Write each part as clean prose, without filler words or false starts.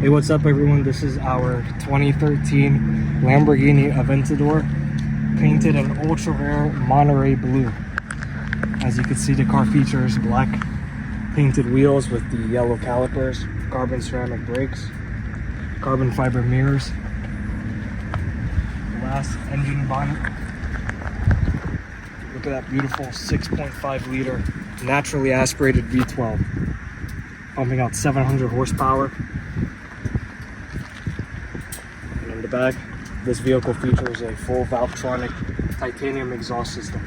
Hey, what's up everyone? This is our 2013 Lamborghini Aventador, painted in ultra rare Monterey Blue. As you can see, the car features black painted wheels with the yellow calipers, carbon ceramic brakes, carbon fiber mirrors, glass engine bonnet. Look at that beautiful 6.5 liter naturally aspirated V12, pumping out 700 horsepower. And in the back, this vehicle features a full Valvetronic titanium exhaust system.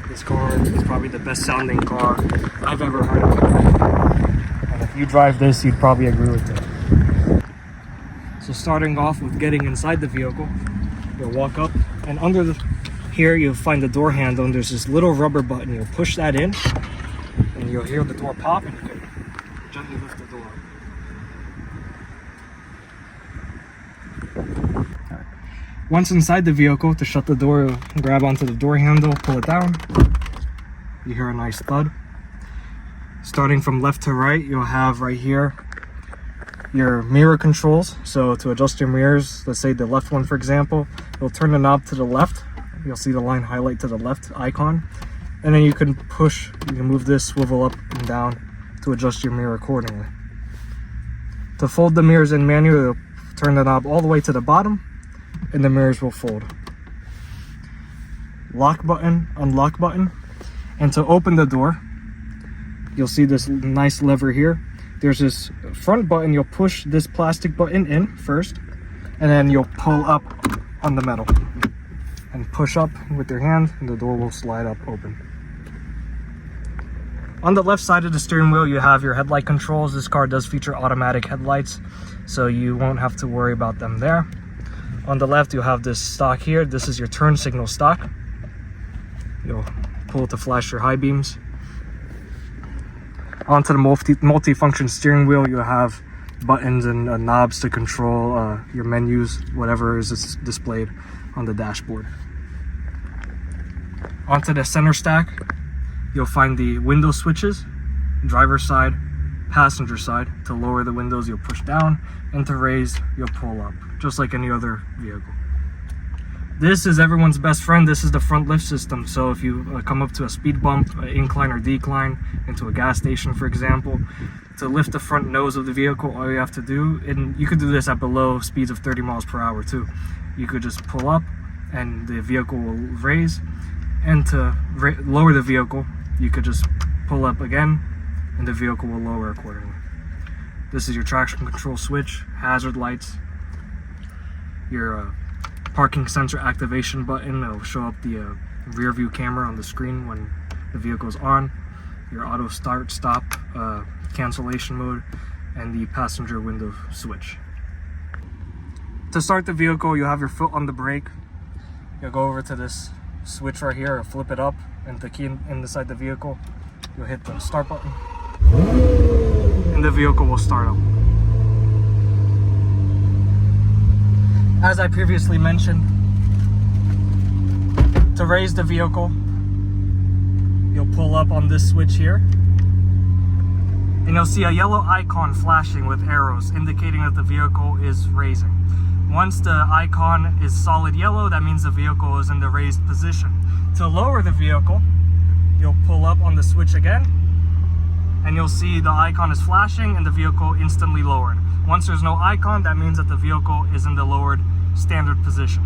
This car is probably the best sounding car I've ever heard of. And if you drive this, you'd probably agree with me. So starting off with getting inside the vehicle, you'll walk up, and under here you'll find the door handle, and there's this little rubber button. You'll push that in, and you'll hear the door pop, and you can gently lift the door. Once inside the vehicle, to shut the door, you'll grab onto the door handle, pull it down. You hear a nice thud. Starting from left to right, you'll have right here your mirror controls. So to adjust your mirrors, let's say the left one for example, you'll turn the knob to the left. You'll see the line highlight to the left icon. And then you can move this swivel up and down to adjust your mirror accordingly. To fold the mirrors in manually, you'll turn the knob all the way to the bottom, and the mirrors will fold. Lock button, unlock button. And to open the door, you'll see this nice lever here. There's this front button. You'll push this plastic button in first, and then you'll pull up on the metal and push up with your hand, and the door will slide up open. On the left side of the steering wheel, you have your headlight controls. This car does feature automatic headlights, so you won't have to worry about them there. On the left, you'll have this stock here. This is your turn signal stock. You'll pull it to flash your high beams. Onto the multi-function steering wheel, you'll have buttons and knobs to control your menus, whatever is displayed on the dashboard. Onto the center stack, you'll find the window switches, driver's side, passenger side. To lower the windows, you'll push down, and to raise, you'll pull up, just like any other vehicle. This is everyone's best friend. This is the front lift system. So if you come up to a speed bump, incline or decline, into a gas station for example, to lift the front nose of the vehicle, all you have to do, and you could do this at below speeds of 30 miles per hour too, you could just pull up and the vehicle will raise. And to lower the vehicle, you could just pull up again and the vehicle will lower accordingly. This is your traction control switch, hazard lights, your parking sensor activation button. It'll show up the rear view camera on the screen when the vehicle is on, your auto start stop cancellation mode, and the passenger window switch. To start the vehicle, you have your foot on the brake. You'll go over to this switch right here, or flip it up, and the key inside the vehicle, you'll hit the start button, and the vehicle will start up. As I previously mentioned, to raise the vehicle, you'll pull up on this switch here, and you'll see a yellow icon flashing with arrows indicating that the vehicle is raising. Once the icon is solid yellow, that means the vehicle is in the raised position. To lower the vehicle, you'll pull up on the switch again, and you'll see the icon is flashing and the vehicle instantly lowered. Once there's no icon, that means that the vehicle is in the lowered standard position.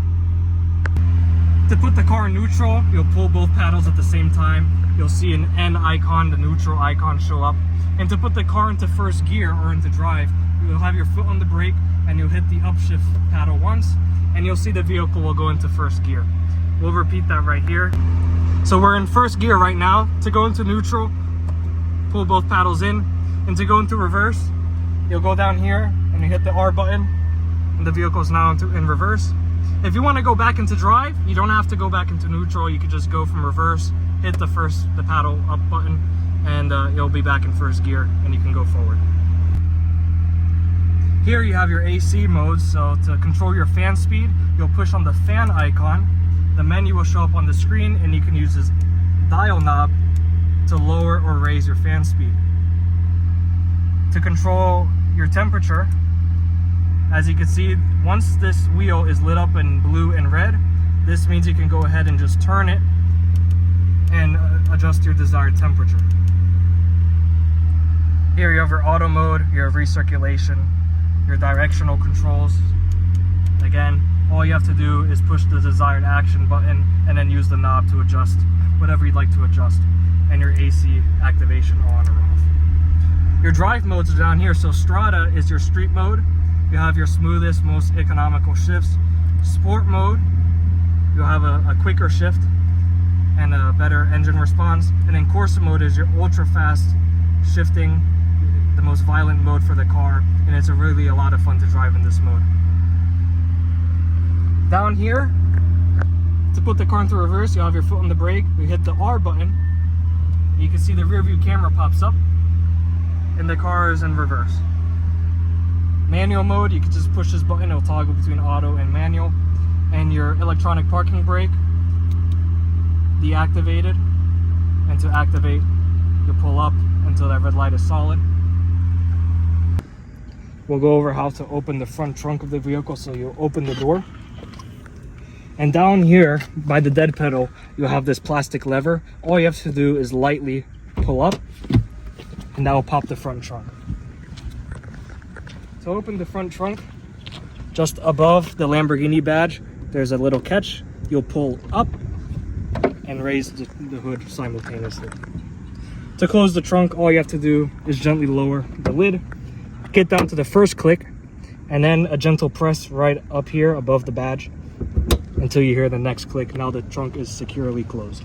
To put the car in neutral, you'll pull both paddles at the same time. You'll see an N icon, the neutral icon, show up. And to put the car into first gear or into drive, you'll have your foot on the brake and you'll hit the upshift paddle once, and you'll see the vehicle will go into first gear. We'll repeat that right here. So we're in first gear right now. To go into neutral, pull both paddles in, and to go into reverse, you'll go down here and you hit the R button, and the vehicle is now in reverse. If you want to go back into drive, you don't have to go back into neutral. You could just go from reverse, hit the paddle up button, and you'll be back in first gear, and you can go forward. Here you have your AC modes. So to control your fan speed, you'll push on the fan icon. The menu will show up on the screen, and you can use this dial knob to lower or raise your fan speed. To control your temperature, As you can see, once this wheel is lit up in blue and red, this means you can go ahead and just turn it and adjust your desired temperature. Here you have your auto mode, you have recirculation, your directional controls. Again, all you have to do is push the desired action button and then use the knob to adjust whatever you'd like to adjust, and your AC activation on or off. Your drive modes are down here. So Strada is your street mode. You have your smoothest, most economical shifts. Sport mode, you'll have a quicker shift and a better engine response. And then Corsa mode is your ultra fast shifting, the most violent mode for the car, and it's really a lot of fun to drive in this mode. Down here, to put the car into reverse, you have your foot on the brake. You hit the R button, you can see the rear view camera pops up and the car is in reverse. Manual mode, you can just push this button, it'll toggle between auto and manual. And your electronic parking brake, deactivated, and to activate, you pull up until that red light is solid. We'll go over how to open the front trunk of the vehicle. So you'll open the door, and down here by the dead pedal, you'll have this plastic lever. All you have to do is lightly pull up, and that will pop the front trunk. To open the front trunk, just above the Lamborghini badge, there's a little catch. You'll pull up and raise the hood simultaneously. To close the trunk, all you have to do is gently lower the lid, get down to the first click, and then a gentle press right up here above the badge until you hear the next click. Now the trunk is securely closed.